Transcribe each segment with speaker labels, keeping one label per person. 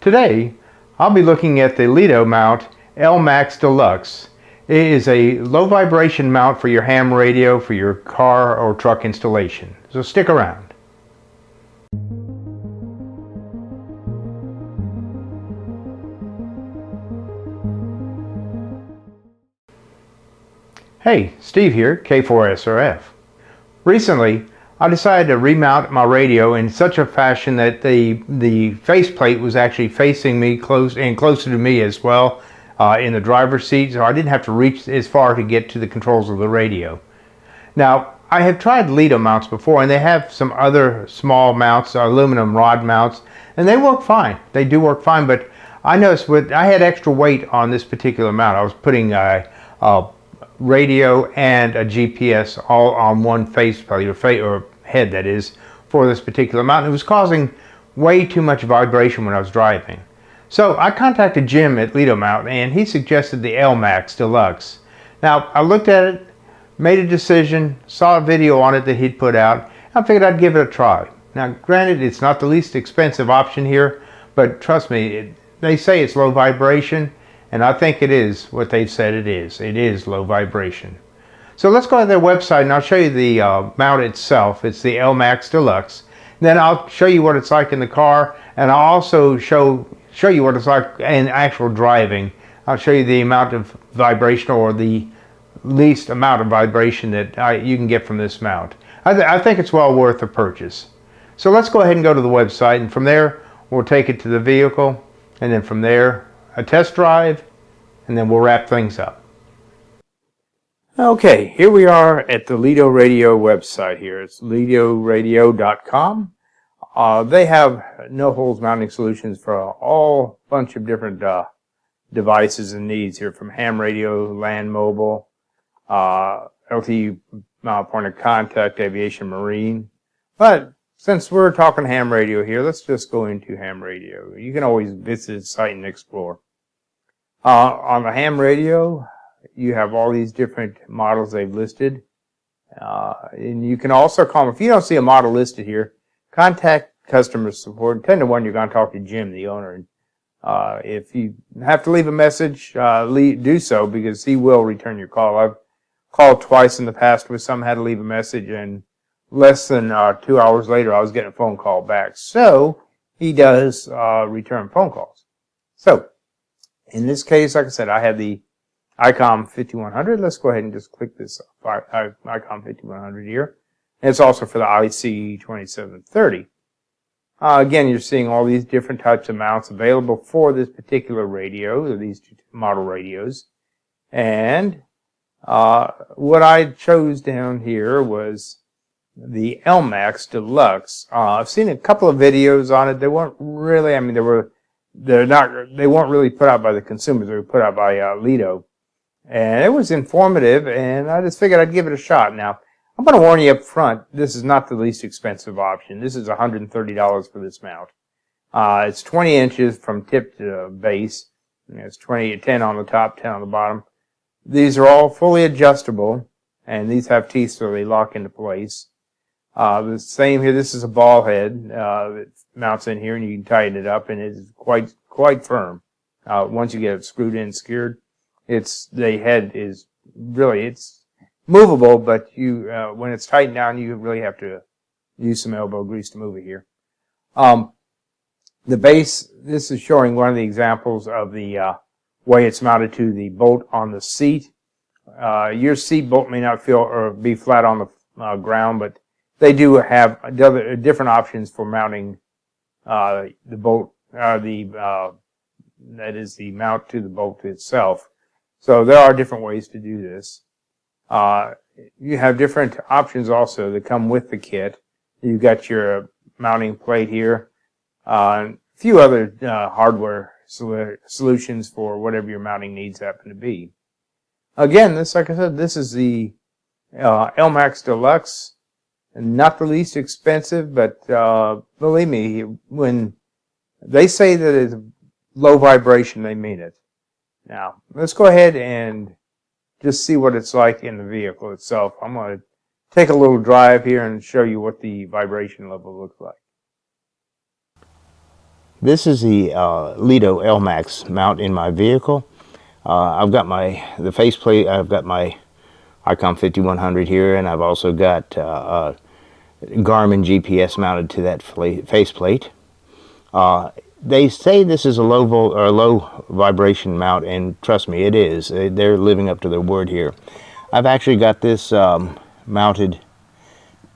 Speaker 1: Today, I'll be looking at the Lido mount L MAX Deluxe. It is a low vibration mount for your ham radio for your car or truck installation. So stick around. Hey, Steve here, K4SRF. Recently, I decided to remount my radio in such a fashion that the faceplate was actually facing me close and closer to me as well in the driver's seat, so I didn't have to reach as far to get to the controls of the radio. Now, I have tried Lido mounts before, and they have some other small mounts, aluminum rod mounts, and they work fine. They do work fine, but I noticed I had extra weight on this particular mount. I was putting a radio and a GPS all on one faceplate or head, that is, for this particular mount. It was causing way too much vibration when I was driving. So I contacted Jim at Lido Mount, and he suggested the L MAX Deluxe. Now I looked at it, made a decision, saw a video on it that he'd put out. I figured I'd give it a try. Now granted, it's not the least expensive option here, but trust me, they say it's low vibration, and I think it is what they've said it is. It is low vibration. So let's go to their website and I'll show you the mount itself. It's the L MAX Deluxe. Then I'll show you what it's like in the car, and I'll also show you what it's like in actual driving. I'll show you the amount of vibration, or the least amount of vibration that you can get from this mount. I think it's well worth the purchase. So let's go ahead and go to the website, and from there we'll take it to the vehicle, and then from there a test drive, and then we'll wrap things up. Okay, here we are at the Lido Radio website here. It's lidoradio.com. They have no-holes mounting solutions for all bunch of different devices and needs here, from ham radio, land mobile, LTE point of contact, aviation, marine. But since we're talking ham radio here, let's just go into ham radio. You can always visit the site and explore. On the ham radio, you have all these different models they've listed. And you can also call them. If you don't see a model listed here, contact customer support. 10 to 1, you're going to talk to Jim, the owner. And if you have to leave a message, do so, because he will return your call. I've called twice in the past where some had to leave a message, and less than 2 hours later, I was getting a phone call back. So he does return phone calls. So in this case, like I said, I have the ICOM 5100. Let's go ahead and just click this ICOM 5100 here. And it's also for the IC 2730. Again, you're seeing all these different types of mounts available for this particular radio, or these two model radios. And what I chose down here was the L MAX Deluxe. I've seen a couple of videos on it. They weren't really, they weren't really put out by the consumers. They were put out by Lido. And it was informative, and I just figured I'd give it a shot. Now, I'm going to warn you up front, this is not the least expensive option. This is $130 for this mount. It's 20 inches from tip to base. It's 10 on the top, 10 on the bottom. These are all fully adjustable, and these have teeth so they lock into place. The same here, this is a ball head that mounts in here, and you can tighten it up, and it is quite firm. Once you get it screwed in, secured, the head is really, it's movable, but when it's tightened down, you really have to use some elbow grease to move it here. The base, this is showing one of the examples of the way it's mounted to the bolt on the seat. Your seat bolt may not be flat on the ground, but they do have different options for mounting the bolt, that is the mount to the bolt itself. So there are different ways to do this. You have different options also that come with the kit. You've got your mounting plate here, a few other hardware solutions for whatever your mounting needs happen to be. Again, like I said, this is the L MAX Deluxe, not the least expensive, but believe me, when they say that it's low vibration, they mean it. Now, let's go ahead and just see what it's like in the vehicle itself. I'm going to take a little drive here and show you what the vibration level looks like.
Speaker 2: This is the Lido L MAX mount in my vehicle. I've got the faceplate. I've got my Icon 5100 here, and I've also got Garmin GPS mounted to that faceplate. They say this is a low vibration mount, and trust me, it is. They're living up to their word here. I've actually got this mounted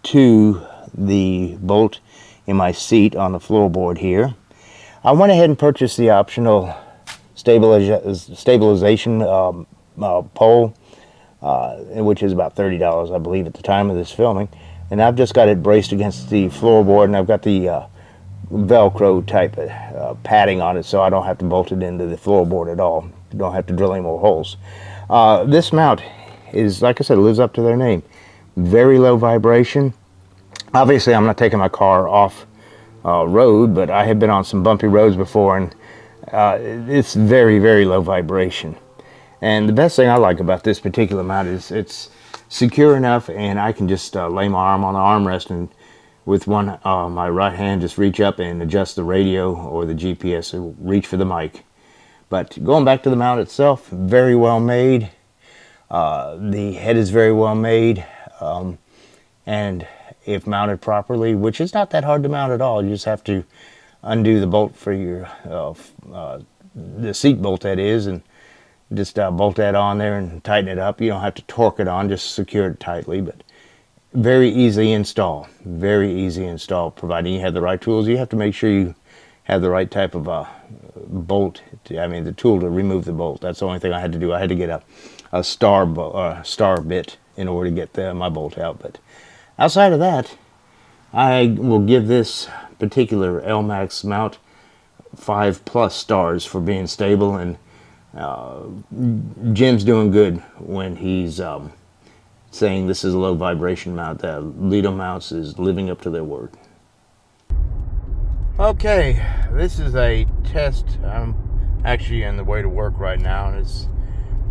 Speaker 2: to the bolt in my seat on the floorboard here. I went ahead and purchased the optional stabilization pole, which is about $30, I believe, at the time of this filming. And I've just got it braced against the floorboard, and I've got the Velcro type padding on it, so I don't have to bolt it into the floorboard at all. Don't have to drill any more holes. This mount is, like I said, lives up to their name. Very low vibration. Obviously, I'm not taking my car off road, but I have been on some bumpy roads before, and it's very, very low vibration. And the best thing I like about this particular mount is it's secure enough, and I can just lay my arm on the armrest, and with my right hand just reach up and adjust the radio or the GPS, or reach for the mic. But going back to the mount itself, very well made. The head is very well made, and if mounted properly, which is not that hard to mount at all, you just have to undo the bolt for your the seat bolt, that is, and just bolt that on there and tighten it up. You don't have to torque it on, just secure it tightly. But very easy install, very easy install, providing you have the right tools. You have to make sure you have the right type of bolt, the tool to remove the bolt. That's the only thing I had to do. I had to get a star bit in order to get my bolt out. But outside of that, I will give this particular L MAX mount 5+ stars for being stable, and Jim's doing good when he's saying this is a low vibration mount. That Lido mounts is living up to their word. Okay, this is a test. I'm actually on the way to work right now, and it's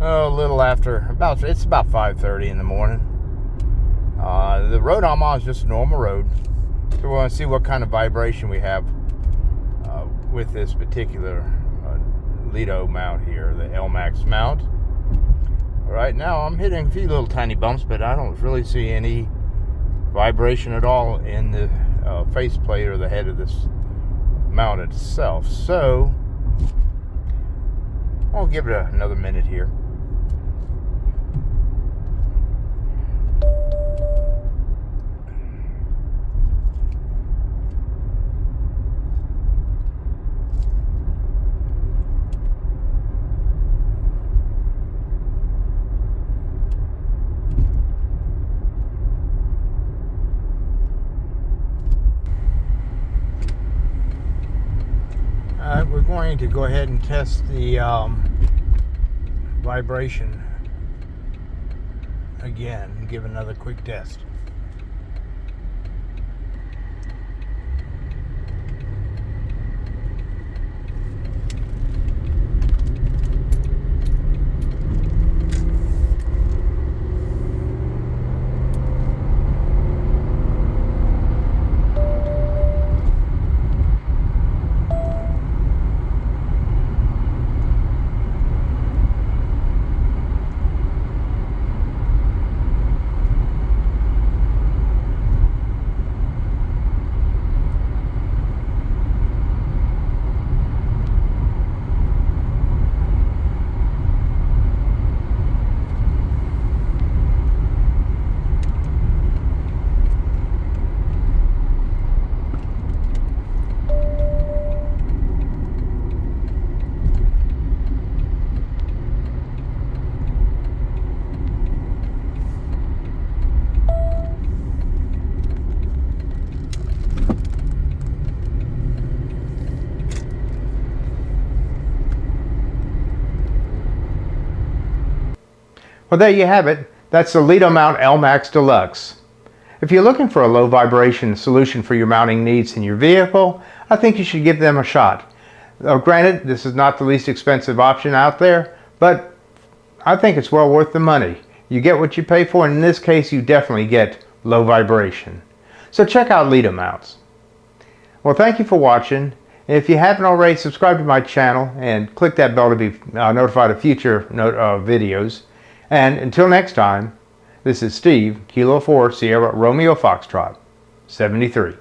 Speaker 2: a little after, it's about 5:30 in the morning. The road I'm on is just a normal road, so we want to see what kind of vibration we have with this particular Lido mount here, the L MAX mount. Right now I'm hitting a few little tiny bumps, but I don't really see any vibration at all in the faceplate or the head of this mount itself. So I'll give it another minute here. We're going to go ahead and test the vibration again and give another quick test. Well, there you have it. That's the Lido Mount L MAX Deluxe. If you're looking for a low vibration solution for your mounting needs in your vehicle, I think you should give them a shot. Granted, this is not the least expensive option out there, but I think it's well worth the money. You get what you pay for, and in this case, you definitely get low vibration. So check out Lido mounts. Well, thank you for watching,
Speaker 1: And if you haven't already, subscribe to my channel and click that bell to be notified of future videos. And until next time, this is Steve, Kilo 4 Sierra Romeo Foxtrot 73.